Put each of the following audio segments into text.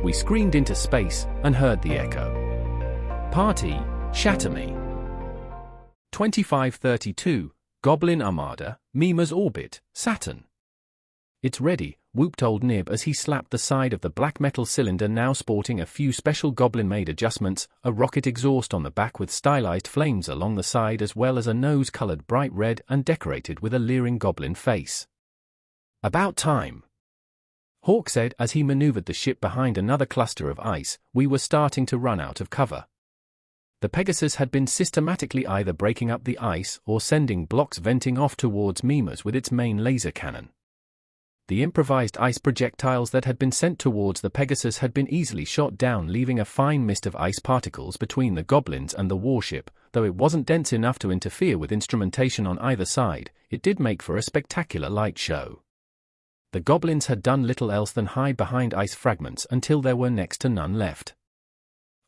We screamed into space and heard the echo. Party, shatter me. 2532, Goblin Armada, Mima's Orbit, Saturn. It's ready, whooped old Nib as he slapped the side of the black metal cylinder, now sporting a few special goblin-made adjustments, a rocket exhaust on the back with stylized flames along the side, as well as a nose colored bright red and decorated with a leering goblin face. About time, Hawk said as he maneuvered the ship behind another cluster of ice. We were starting to run out of cover. The Pegasus had been systematically either breaking up the ice or sending blocks venting off towards Mima's with its main laser cannon. The improvised ice projectiles that had been sent towards the Pegasus had been easily shot down, leaving a fine mist of ice particles between the goblins and the warship. Though it wasn't dense enough to interfere with instrumentation on either side, it did make for a spectacular light show. The goblins had done little else than hide behind ice fragments until there were next to none left.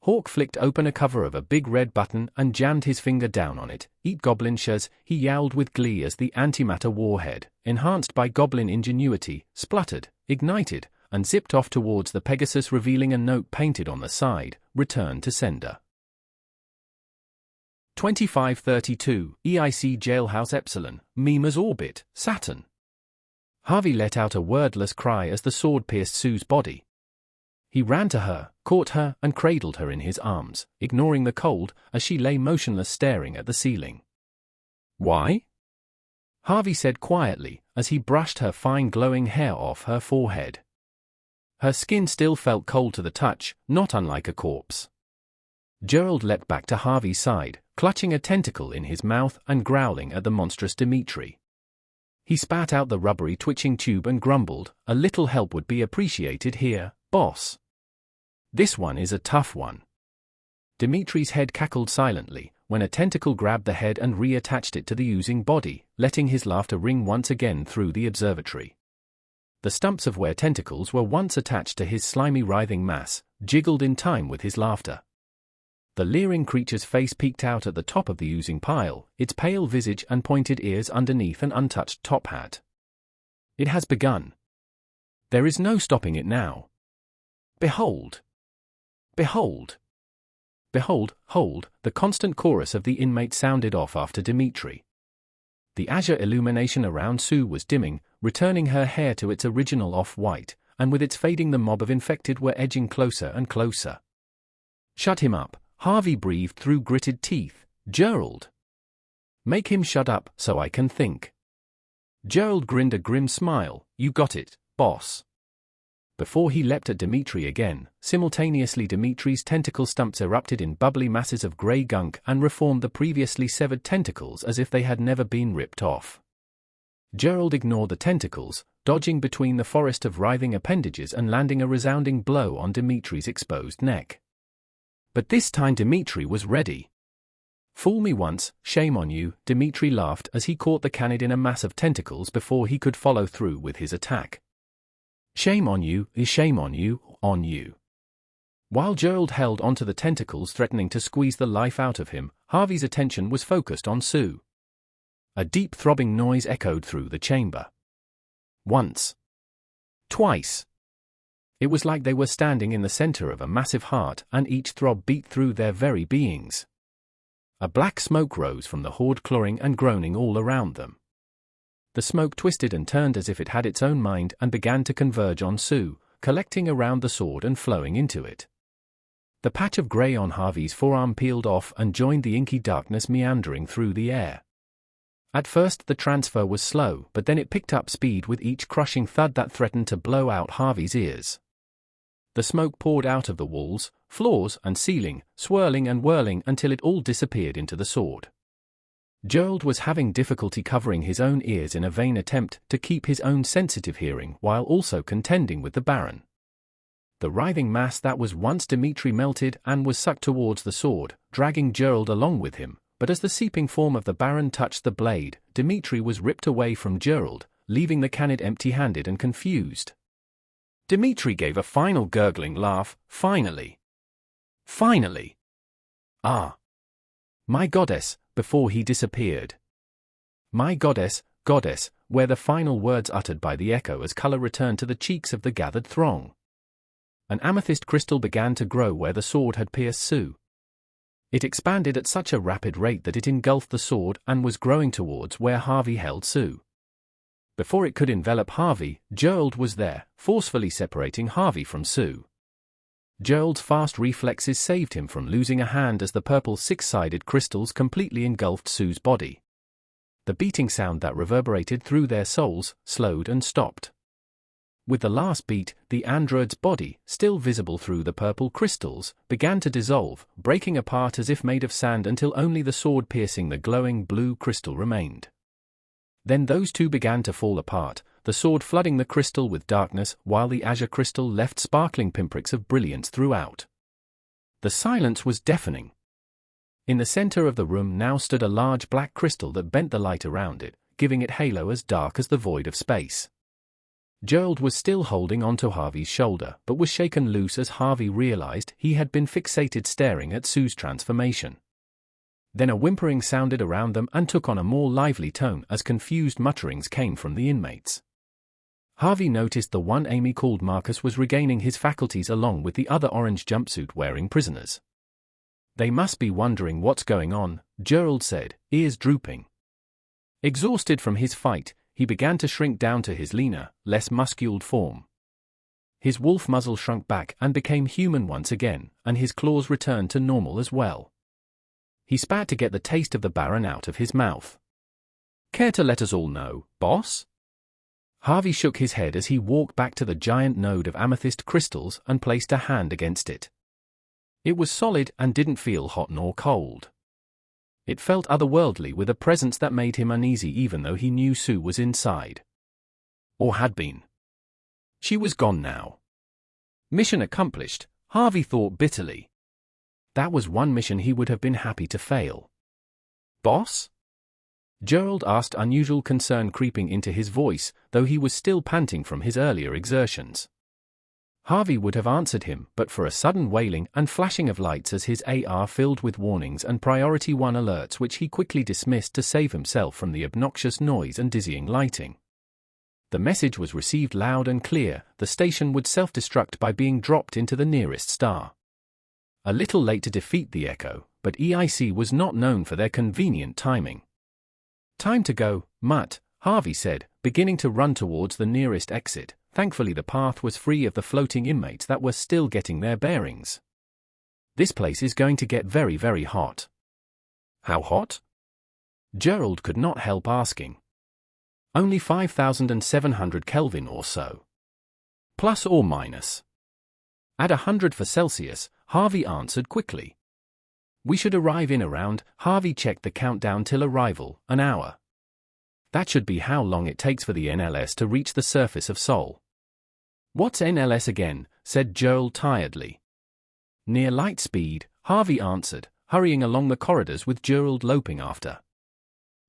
Hawk flicked open a cover of a big red button and jammed his finger down on it. "Eat goblin shaz," he yowled with glee as the antimatter warhead, enhanced by goblin ingenuity, spluttered, ignited, and zipped off towards the Pegasus, revealing a note painted on the side: "Return to sender." 2532, EIC Jailhouse Epsilon, Mima's Orbit, Saturn. Harvey let out a wordless cry as the sword pierced Sue's body. He ran to her, caught her, and cradled her in his arms, ignoring the cold, as she lay motionless staring at the ceiling. "Why?" Harvey said quietly, as he brushed her fine glowing hair off her forehead. Her skin still felt cold to the touch, not unlike a corpse. Gerald leapt back to Harvey's side, clutching a tentacle in his mouth and growling at the monstrous Dimitri. He spat out the rubbery twitching tube and grumbled, "A little help would be appreciated here, boss. This one is a tough one." Dimitri's head cackled silently, when a tentacle grabbed the head and reattached it to the oozing body, letting his laughter ring once again through the observatory. The stumps of where tentacles were once attached to his slimy writhing mass jiggled in time with his laughter. The leering creature's face peeked out at the top of the oozing pile, its pale visage and pointed ears underneath an untouched top hat. "It has begun. There is no stopping it now. Behold! Behold! Behold, hold!" The constant chorus of the inmate sounded off after Dimitri. The azure illumination around Sue was dimming, returning her hair to its original off-white, and with its fading the mob of infected were edging closer and closer. "Shut him up," Harvey breathed through gritted teeth. "Gerald! Make him shut up so I can think." Gerald grinned a grim smile. "You got it, boss." Before he leapt at Dimitri again, simultaneously Dimitri's tentacle stumps erupted in bubbly masses of grey gunk and reformed the previously severed tentacles as if they had never been ripped off. Gerald ignored the tentacles, dodging between the forest of writhing appendages and landing a resounding blow on Dimitri's exposed neck. But this time Dimitri was ready. "Fool me once, shame on you," Dimitri laughed as he caught the canid in a mass of tentacles before he could follow through with his attack. "Shame on you, shame on you, on you." While Gerald held onto the tentacles threatening to squeeze the life out of him, Harvey's attention was focused on Sue. A deep throbbing noise echoed through the chamber. Once. Twice. It was like they were standing in the center of a massive heart, and each throb beat through their very beings. A black smoke rose from the horde, clawing and groaning all around them. The smoke twisted and turned as if it had its own mind and began to converge on Sue, collecting around the sword and flowing into it. The patch of grey on Harvey's forearm peeled off and joined the inky darkness meandering through the air. At first the transfer was slow, but then it picked up speed with each crushing thud that threatened to blow out Harvey's ears. The smoke poured out of the walls, floors, and ceiling, swirling and whirling until it all disappeared into the sword. Gerald was having difficulty covering his own ears in a vain attempt to keep his own sensitive hearing while also contending with the Baron. The writhing mass that was once Dimitri melted and was sucked towards the sword, dragging Gerald along with him, but as the seeping form of the Baron touched the blade, Dimitri was ripped away from Gerald, leaving the canid empty-handed and confused. Dimitri gave a final gurgling laugh. "Finally! Finally! Ah! My goddess!" before he disappeared. "My goddess, goddess," were the final words uttered by the echo as color returned to the cheeks of the gathered throng. An amethyst crystal began to grow where the sword had pierced Sue. It expanded at such a rapid rate that it engulfed the sword and was growing towards where Harvey held Sue. Before it could envelop Harvey, Gerald was there, forcefully separating Harvey from Sue. Gerald's fast reflexes saved him from losing a hand as the purple six-sided crystals completely engulfed Sue's body. The beating sound that reverberated through their souls slowed and stopped. With the last beat, the android's body, still visible through the purple crystals, began to dissolve, breaking apart as if made of sand until only the sword piercing the glowing blue crystal remained. Then those two began to fall apart, the sword flooding the crystal with darkness while the azure crystal left sparkling pinpricks of brilliance throughout. The silence was deafening. In the center of the room now stood a large black crystal that bent the light around it, giving it halo as dark as the void of space. Gerald was still holding onto Harvey's shoulder, but was shaken loose as Harvey realized he had been fixated staring at Sue's transformation. Then a whimpering sounded around them and took on a more lively tone as confused mutterings came from the inmates. Harvey noticed the one Amy called Marcus was regaining his faculties along with the other orange jumpsuit-wearing prisoners. "They must be wondering what's going on," Gerald said, ears drooping. Exhausted from his fight, he began to shrink down to his leaner, less musculed form. His wolf muzzle shrunk back and became human once again, and his claws returned to normal as well. He spat to get the taste of the Baron out of his mouth. "Care to let us all know, boss?" Harvey shook his head as he walked back to the giant node of amethyst crystals and placed a hand against it. It was solid and didn't feel hot nor cold. It felt otherworldly with a presence that made him uneasy even though he knew Sue was inside. Or had been. She was gone now. Mission accomplished, Harvey thought bitterly. That was one mission he would have been happy to fail. "Boss?" Gerald asked, unusual concern creeping into his voice, though he was still panting from his earlier exertions. Harvey would have answered him, but for a sudden wailing and flashing of lights as his AR filled with warnings and Priority 1 alerts which he quickly dismissed to save himself from the obnoxious noise and dizzying lighting. The message was received loud and clear: the station would self-destruct by being dropped into the nearest star. A little late to defeat the Echo, but EIC was not known for their convenient timing. "Time to go, Mutt," Harvey said, beginning to run towards the nearest exit. Thankfully the path was free of the floating inmates that were still getting their bearings. "This place is going to get very, very hot." "How hot?" Gerald could not help asking. "Only 5,700 Kelvin or so. Plus or minus." "At 100 for Celsius," Harvey answered quickly. "We should arrive in around," Harvey checked the countdown till arrival, "an hour. That should be how long it takes for the NLS to reach the surface of Sol." "What's NLS again?" said Gerald tiredly. "Near light speed," Harvey answered, hurrying along the corridors with Gerald loping after.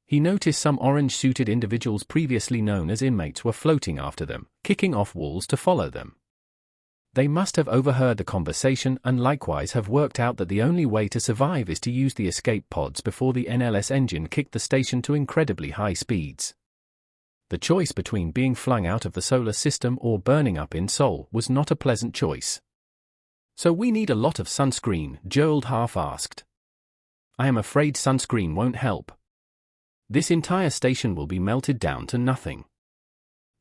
He noticed some orange-suited individuals previously known as inmates were floating after them, kicking off walls to follow them. They must have overheard the conversation and likewise have worked out that the only way to survive is to use the escape pods before the NLS engine kicked the station to incredibly high speeds. The choice between being flung out of the solar system or burning up in Sol was not a pleasant choice. "So we need a lot of sunscreen?" Gerald half asked. "I am afraid sunscreen won't help. This entire station will be melted down to nothing.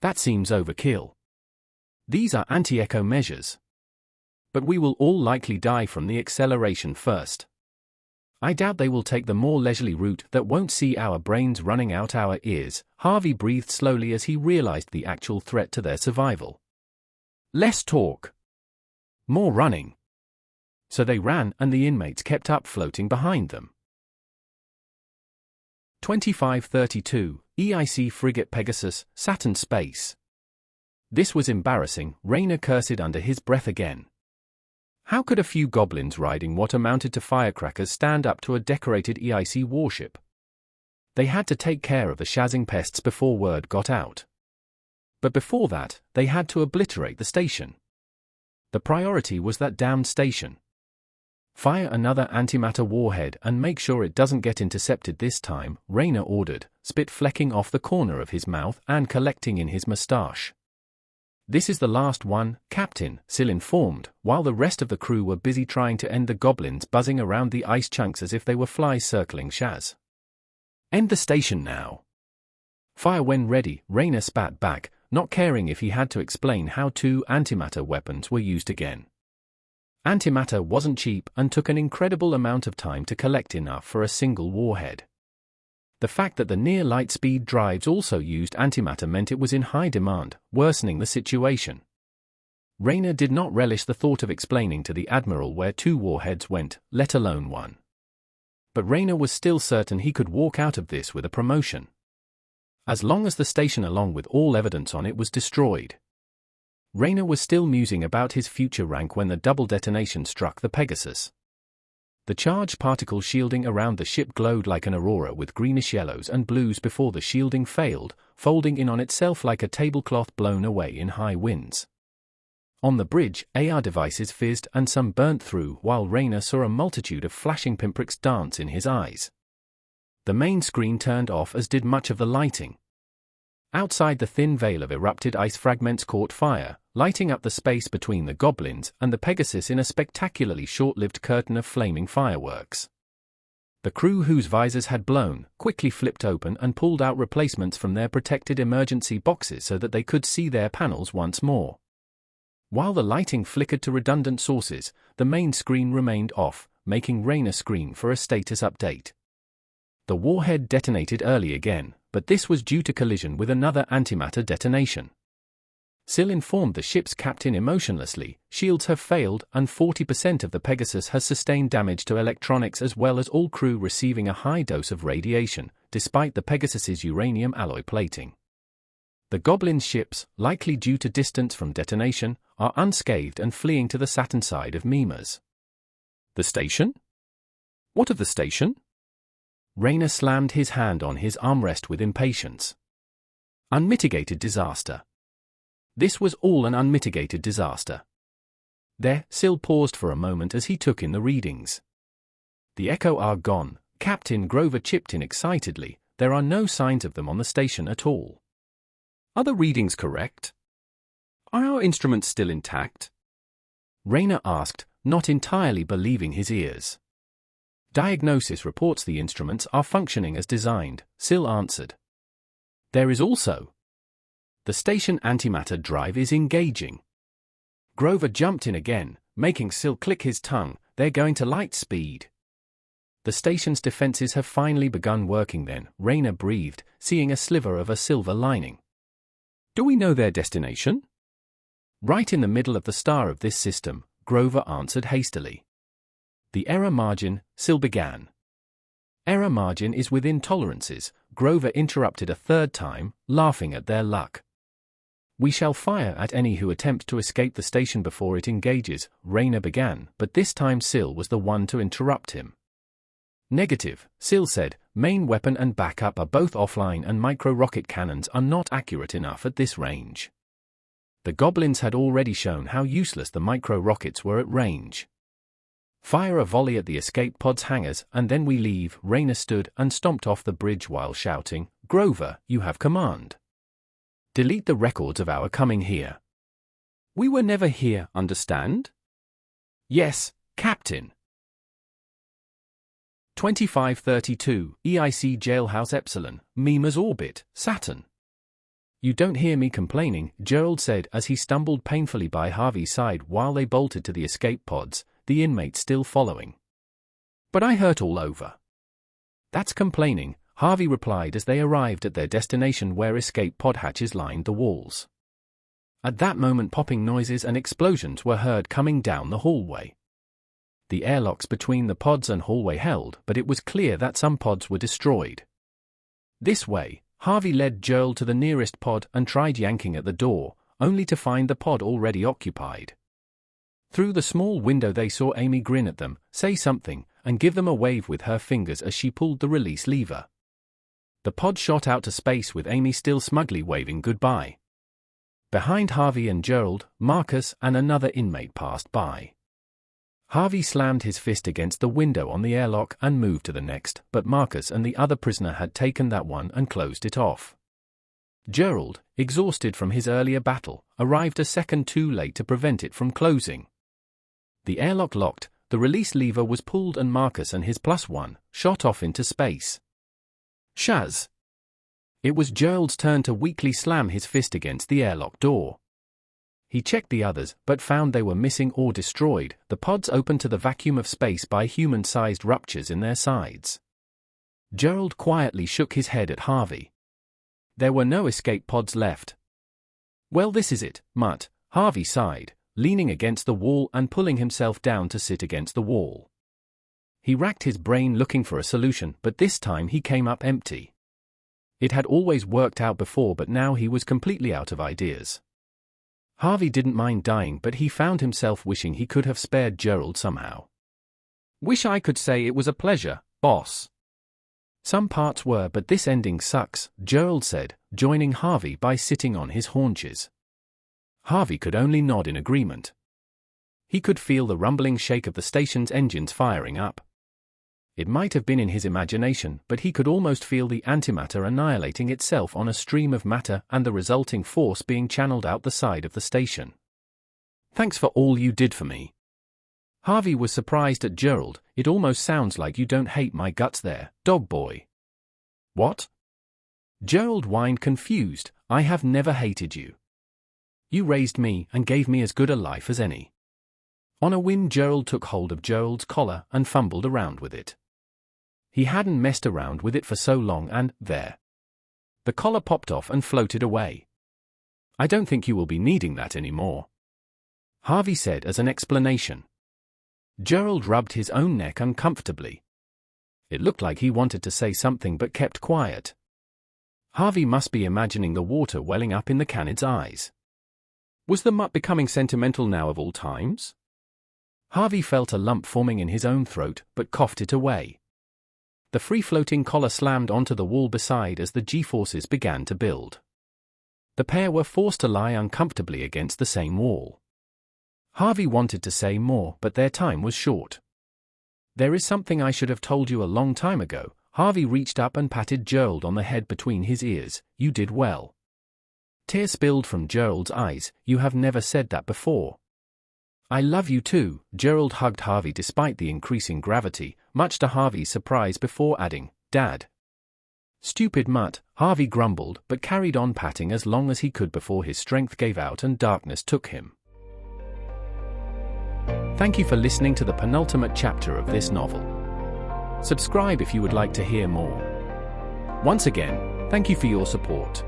That seems overkill. These are anti-echo measures. But we will all likely die from the acceleration first. I doubt they will take the more leisurely route that won't see our brains running out our ears." Harvey breathed slowly as he realized the actual threat to their survival. "Less talk. More running." So they ran and the inmates kept up floating behind them. 2532, EIC Frigate Pegasus, Saturn Space. This was embarrassing, Rayner cursed under his breath again. How could a few goblins riding what amounted to firecrackers stand up to a decorated EIC warship? They had to take care of the shazzing pests before word got out. But before that, they had to obliterate the station. The priority was that damned station. "Fire another antimatter warhead and make sure it doesn't get intercepted this time," Rayner ordered, spit flecking off the corner of his mouth and collecting in his mustache. "This is the last one, Captain," Sil informed, while the rest of the crew were busy trying to end the goblins buzzing around the ice chunks as if they were flies circling Shaz. "End the station now." "Fire when ready," Rayner spat back, not caring if he had to explain how 2 antimatter weapons were used again. Antimatter wasn't cheap and took an incredible amount of time to collect enough for a single warhead. The fact that the near light-speed drives also used antimatter meant it was in high demand, worsening the situation. Rayner did not relish the thought of explaining to the Admiral where 2 warheads went, let alone 1. But Rayner was still certain he could walk out of this with a promotion. As long as the station along with all evidence on it was destroyed. Rayner was still musing about his future rank when the double detonation struck the Pegasus. The charged particle shielding around the ship glowed like an aurora with greenish yellows and blues before the shielding failed, folding in on itself like a tablecloth blown away in high winds. On the bridge, AR devices fizzed and some burnt through while Rayner saw a multitude of flashing pinpricks dance in his eyes. The main screen turned off as did much of the lighting. Outside, the thin veil of erupted ice fragments caught fire, lighting up the space between the goblins and the Pegasus in a spectacularly short-lived curtain of flaming fireworks. The crew whose visors had blown quickly flipped open and pulled out replacements from their protected emergency boxes so that they could see their panels once more. While the lighting flickered to redundant sources, the main screen remained off, making Rayner scream for a status update. The warhead detonated early again, but this was due to collision with another antimatter detonation. Sil informed the ship's captain emotionlessly, "Shields have failed and 40% of the Pegasus has sustained damage to electronics as well as all crew receiving a high dose of radiation, despite the Pegasus's uranium alloy plating. The Goblin's ships, likely due to distance from detonation, are unscathed and fleeing to the Saturn side of Mimas." "The station? What of the station?" Rayner slammed his hand on his armrest with impatience. "Unmitigated disaster. This was all an unmitigated disaster." There, Sil paused for a moment as he took in the readings. "The echo are gone," Captain Grover chipped in excitedly. "There are no signs of them on the station at all." "Are the readings correct? Are our instruments still intact?" Rayner asked, not entirely believing his ears. "Diagnosis reports the instruments are functioning as designed," Sil answered. "There is also the station antimatter drive is engaging." Grover jumped in again, making Sil click his tongue. "They're going to light speed." "The station's defenses have finally begun working then," Rayner breathed, seeing a sliver of a silver lining. "Do we know their destination?" "Right in the middle of the star of this system," Grover answered hastily. "The error margin," Sil began. "Error margin is within tolerances," Grover interrupted a third time, laughing at their luck. "We shall fire at any who attempt to escape the station before it engages," Rayner began, but this time Sil was the one to interrupt him. "Negative," Sil said. "Main weapon and backup are both offline and micro-rocket cannons are not accurate enough at this range." The Goblins had already shown how useless the micro-rockets were at range. "Fire a volley at the escape pod's hangars and then we leave." Rayner stood and stomped off the bridge while shouting, "Grover, you have command. Delete the records of our coming here." "We were never here, understand?" "Yes, Captain." 2532, EIC Jailhouse Epsilon, Mimas Orbit, Saturn. "You don't hear me complaining," Gerald said as he stumbled painfully by Harvey's side while they bolted to the escape pods, the inmates still following. "But I hurt all over." "That's complaining," Harvey replied as they arrived at their destination where escape pod hatches lined the walls. At that moment, popping noises and explosions were heard coming down the hallway. The airlocks between the pods and hallway held, but it was clear that some pods were destroyed. "This way," Harvey led Gerald to the nearest pod and tried yanking at the door, only to find the pod already occupied. Through the small window they saw Amy grin at them, say something, and give them a wave with her fingers as she pulled the release lever. The pod shot out to space with Amy still smugly waving goodbye. Behind Harvey and Gerald, Marcus and another inmate passed by. Harvey slammed his fist against the window on the airlock and moved to the next, but Marcus and the other prisoner had taken that one and closed it off. Gerald, exhausted from his earlier battle, arrived a second too late to prevent it from closing. The airlock locked, the release lever was pulled and Marcus and his +1 shot off into space. Shaz! It was Gerald's turn to weakly slam his fist against the airlock door. He checked the others, but found they were missing or destroyed, the pods opened to the vacuum of space by human-sized ruptures in their sides. Gerald quietly shook his head at Harvey. There were no escape pods left. Well, this is it, Mutt, Harvey sighed, leaning against the wall and pulling himself down to sit against the wall. He racked his brain looking for a solution, but this time he came up empty. It had always worked out before, but now he was completely out of ideas. Harvey didn't mind dying, but he found himself wishing he could have spared Gerald somehow. Wish I could say it was a pleasure, boss. Some parts were, but this ending sucks, Gerald said, joining Harvey by sitting on his haunches. Harvey could only nod in agreement. He could feel the rumbling shake of the station's engines firing up. It might have been in his imagination, but he could almost feel the antimatter annihilating itself on a stream of matter and the resulting force being channeled out the side of the station. Thanks for all you did for me. Harvey was surprised at Gerald. It almost sounds like you don't hate my guts there, dog boy. What? Gerald whined confused. I have never hated you. You raised me and gave me as good a life as any. On a whim, Gerald took hold of Gerald's collar and fumbled around with it. He hadn't messed around with it for so long and, there. The collar popped off and floated away. I don't think you will be needing that anymore, Harvey said as an explanation. Gerald rubbed his own neck uncomfortably. It looked like he wanted to say something but kept quiet. Harvey must be imagining the water welling up in the Canid's eyes. Was the mutt becoming sentimental now of all times? Harvey felt a lump forming in his own throat, but coughed it away. The free-floating collar slammed onto the wall beside as the G-forces began to build. The pair were forced to lie uncomfortably against the same wall. Harvey wanted to say more, but their time was short. There is something I should have told you a long time ago. Harvey reached up and patted Gerald on the head between his ears. You did well. Tears spilled from Gerald's eyes. You have never said that before. I love you too. Gerald hugged Harvey despite the increasing gravity, much to Harvey's surprise, before adding, Dad. Stupid mutt, Harvey grumbled, but carried on patting as long as he could before his strength gave out and darkness took him. Thank you for listening to the penultimate chapter of this novel. Subscribe if you would like to hear more. Once again, thank you for your support.